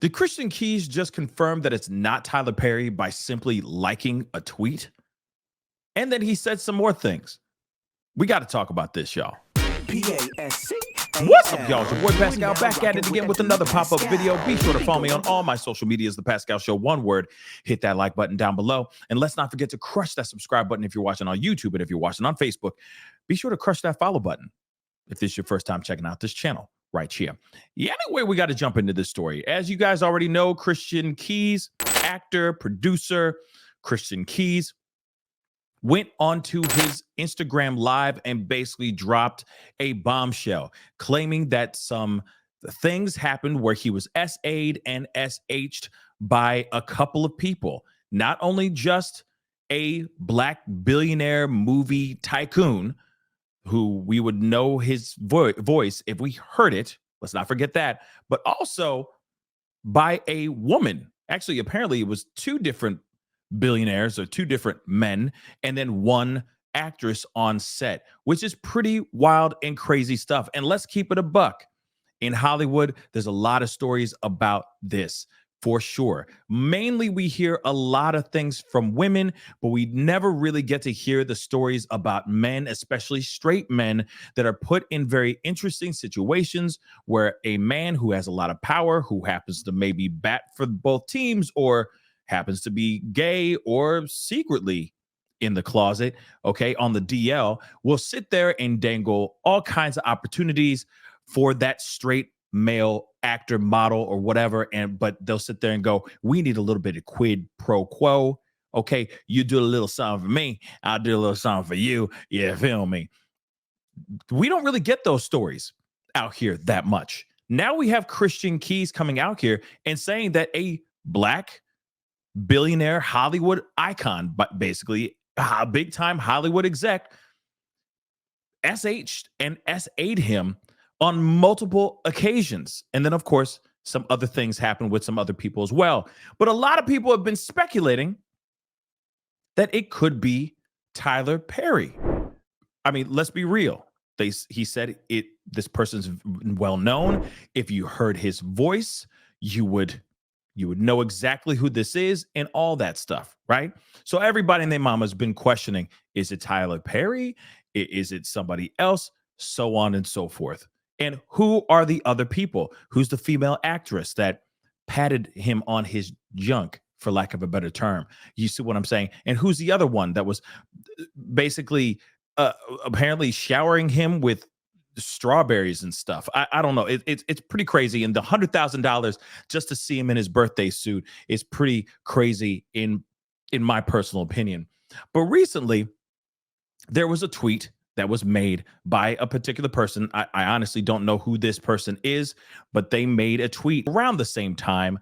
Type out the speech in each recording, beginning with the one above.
Did Christian Keys just confirm that it's not Tyler Perry by simply liking a tweet? And then he said some more things. We got to talk about this, y'all. What's up, y'all? It's your boy Pascal back at it again with another pop-up video. Be sure to follow me on all my social medias, The Pascal Show, one word. Hit that like button down below. And let's not forget to crush that subscribe button if you're watching on YouTube. And if you're watching on Facebook, be sure to crush that follow button if this is your first time checking out this channel right here. Yeah, anyway, we got to jump into this story. As you guys already know, Christian Keys, actor, producer, Christian Keys, went onto his Instagram live and basically dropped a bombshell, claiming that some things happened where he was SA'd and SH'd by a couple of people, not only just a black billionaire movie tycoon who we would know his voice if we heard it. Let's not forget that, but also by a woman. Actually, apparently it was two different billionaires or two different men and then one actress on set, which is pretty wild and crazy stuff. And let's keep it a buck. In Hollywood, there's a lot of stories about this for sure. Mainly we hear a lot of things from women, but we never really get to hear the stories about men, especially straight men, that are put in very interesting situations where a man who has a lot of power, who happens to maybe bat for both teams or happens to be gay or secretly in the closet, okay, on the DL, will sit there and dangle all kinds of opportunities for that straight male actor, model, or whatever. But they'll sit there and go, we need a little bit of quid pro quo. Okay, you do a little something for me, I'll do a little something for you. Yeah, feel me? We don't really get those stories out here that much. Now we have Christian Keys coming out here and saying that a black billionaire Hollywood icon, but basically a big time Hollywood exec, SH'd and SA'd him on multiple occasions. And then, of course, some other things happen with some other people as well. But a lot of people have been speculating that it could be Tyler Perry. I mean, let's be real. He said it. This person's well known. If you heard his voice, you would know exactly who this is and all that stuff, right? So everybody and their mama has been questioning, is it Tyler Perry? Is it somebody else? So on and so forth. And who are the other people? Who's the female actress that patted him on his junk, for lack of a better term? You see what I'm saying? And who's the other one that was basically apparently showering him with strawberries and stuff? I don't know. It's pretty crazy. And the $100,000 just to see him in his birthday suit is pretty crazy in my personal opinion. But recently, there was a tweet that was made by a particular person. I honestly don't know who this person is, but they made a tweet around the same time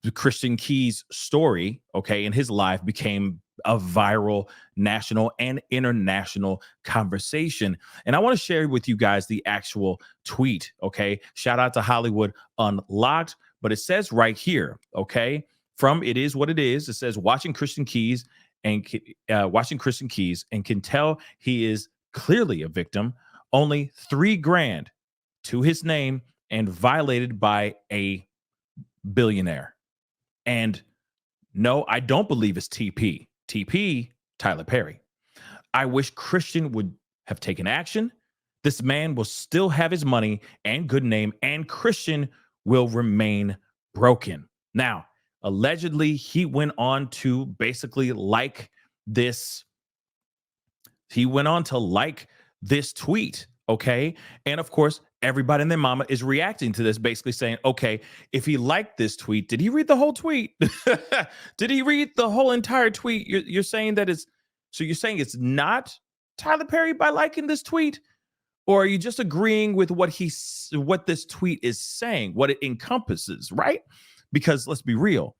the Christian Keys story, okay, in his life became a viral national and international conversation. And I want to share with you guys the actual tweet, okay? Shout out to Hollywood Unlocked, but it says right here, okay, from It Is What It Is, it says watching Christian Keys and can tell he is clearly a victim, only $3,000 to his name and violated by a billionaire. And no, I don't believe it's TP. TP, Tyler Perry. I wish Christian would have taken action. This man will still have his money and good name, and Christian will remain broken. Now, allegedly, he went on to basically like this. He went on to like this tweet, okay? And of course, everybody and their mama is reacting to this, basically saying, okay, if he liked this tweet, did he read the whole tweet? Did he read the whole entire tweet? You're saying that you're saying it's not Tyler Perry by liking this tweet? Or are you just agreeing with what this tweet is saying, what it encompasses, right? Because let's be real,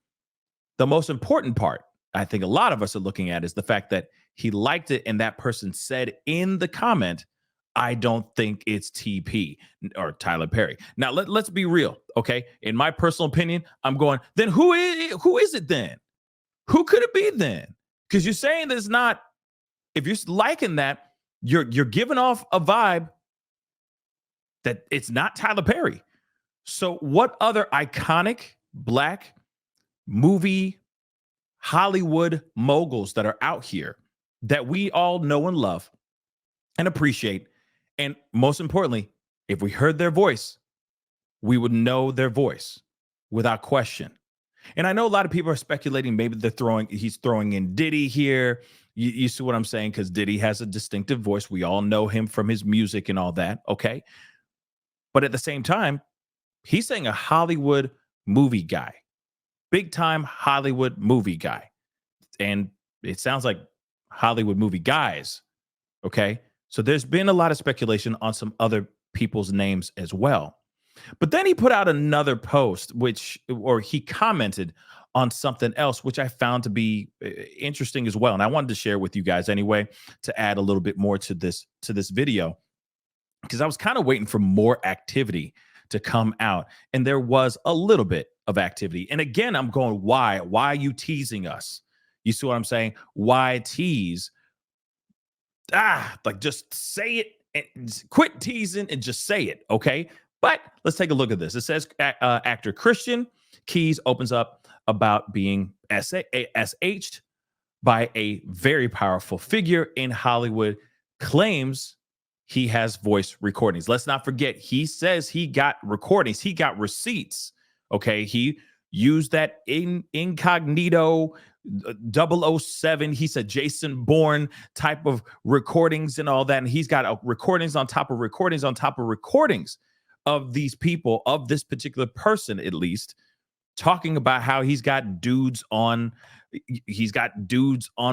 the most important part I think a lot of us are looking at is the fact that he liked it and that person said in the comment, I don't think it's TP or Tyler Perry. Now, let's be real, okay? In my personal opinion, I'm going, then who is it then? Who could it be then? Because you're saying there's not, if you're liking that, you're giving off a vibe that it's not Tyler Perry. So what other iconic black movie Hollywood moguls that are out here that we all know and love and appreciate. And most importantly, if we heard their voice, we would know their voice without question. And I know a lot of people are speculating maybe he's throwing in Diddy here. You see what I'm saying? Because Diddy has a distinctive voice. We all know him from his music and all that. Okay. But at the same time, he's saying a Hollywood movie guy, big time Hollywood movie guy. And it sounds like Hollywood movie guys. Okay. So there's been a lot of speculation on some other people's names as well. But then he put out another post, or he commented on something else, which I found to be interesting as well. And I wanted to share with you guys anyway, to add a little bit more to this video, because I was kind of waiting for more activity to come out. And there was a little bit of activity. And again, I'm going, why? Why are you teasing us? You see what I'm saying? Why tease? Like just say it and quit teasing and just say it, okay? But let's take a look at this. It says actor Christian Keys opens up about being SH'd by a very powerful figure in Hollywood, claims he has voice recordings. Let's not forget, he says he got recordings, he got receipts. Okay, he used that incognito 007, he said Jason Bourne type of recordings and all that. And he's got recordings on top of recordings on top of recordings of these people, of this particular person, at least, talking about how he's got dudes on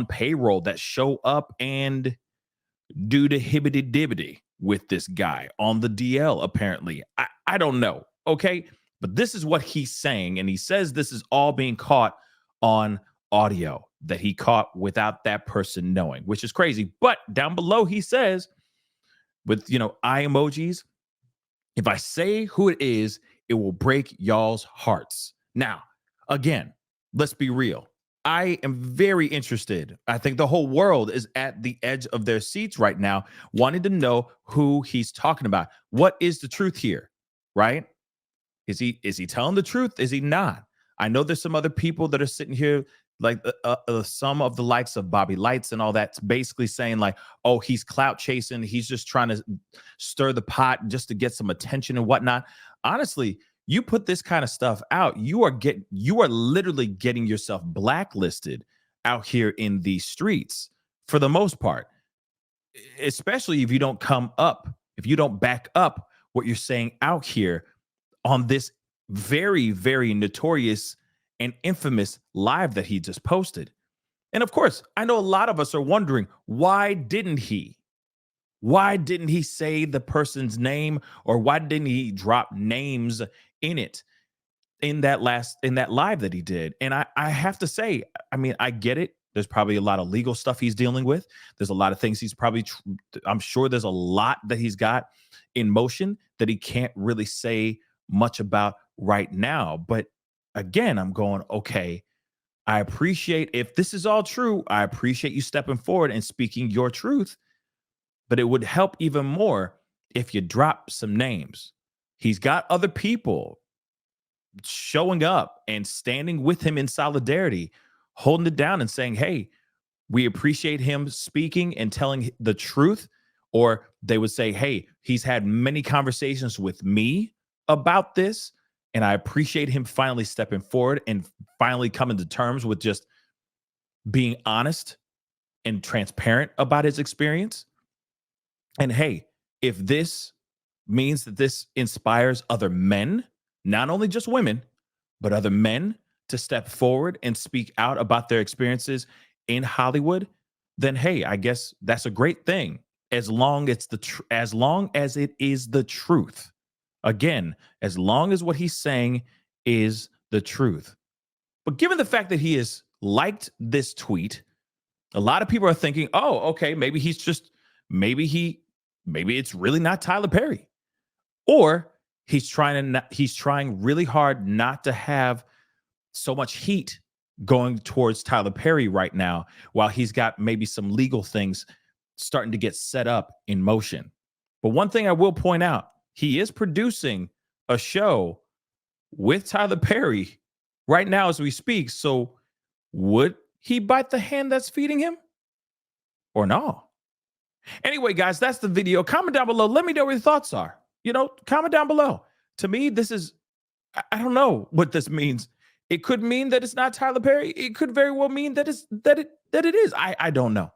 payroll that show up and do the hibbity dibbity with this guy on the DL, apparently. I don't know. Okay. But this is what he's saying. And he says this is all being caught on audio that he caught without that person knowing, which is crazy. But down below, he says, with, eye emojis, if I say who it is, it will break y'all's hearts. Now, again, let's be real. I am very interested. I think the whole world is at the edge of their seats right now, wanting to know who he's talking about. What is the truth here, right? Is he telling the truth? Is he not? I know there's some other people that are sitting here, like some of the likes of Bobby Lights and all that's basically saying like, oh, he's clout chasing. He's just trying to stir the pot just to get some attention and whatnot. Honestly, you put this kind of stuff out, you are literally getting yourself blacklisted out here in these streets for the most part, especially if you don't back up what you're saying out here on this very, very notorious and infamous live that he just posted. And of course, I know a lot of us are wondering, why didn't he say the person's name, or why didn't he drop names in that live that he did? And I have to say, I mean, I get it. There's probably a lot of legal stuff he's dealing with. There's a lot of things I'm sure there's a lot that he's got in motion that he can't really say much about right now. But again, I'm going, okay, I appreciate, if this is all true, I appreciate you stepping forward and speaking your truth. But it would help even more if you drop some names. He's got other people showing up and standing with him in solidarity, holding it down and saying, hey, we appreciate him speaking and telling the truth. Or they would say, hey, he's had many conversations with me about this, and I appreciate him finally stepping forward and finally coming to terms with just being honest and transparent about his experience. And hey, if this means that this inspires other men, not only just women, but other men, to step forward and speak out about their experiences in Hollywood, then hey, I guess that's a great thing, as long as it is the truth. Again, as long as what he's saying is the truth. But given the fact that he has liked this tweet, a lot of people are thinking, oh, okay, maybe it's really not Tyler Perry. Or he's trying really hard not to have so much heat going towards Tyler Perry right now, while he's got maybe some legal things starting to get set up in motion. But one thing I will point out, he is producing a show with Tyler Perry right now as we speak. So would he bite the hand that's feeding him or no? Anyway, guys, that's the video. Comment down below. Let me know what your thoughts are. Comment down below. To me, this is, I don't know what this means. It could mean that it's not Tyler Perry. It could very well mean that it is. I don't know.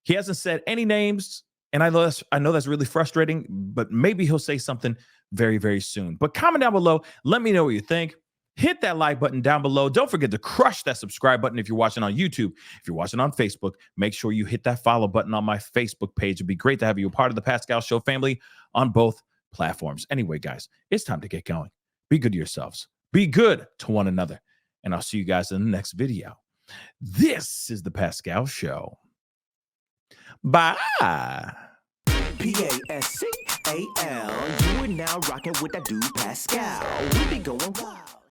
He hasn't said any names, and I know that's really frustrating, but maybe he'll say something very, very soon. But comment down below. Let me know what you think. Hit that like button down below. Don't forget to crush that subscribe button if you're watching on YouTube. If you're watching on Facebook, make sure you hit that follow button on my Facebook page. It'd be great to have you a part of the Pascal Show family on both platforms. Anyway, guys, it's time to get going. Be good to yourselves. Be good to one another. And I'll see you guys in the next video. This is the Pascal Show. Bye. Pascal, you are now rocking with that dude Pascal. We be going wild.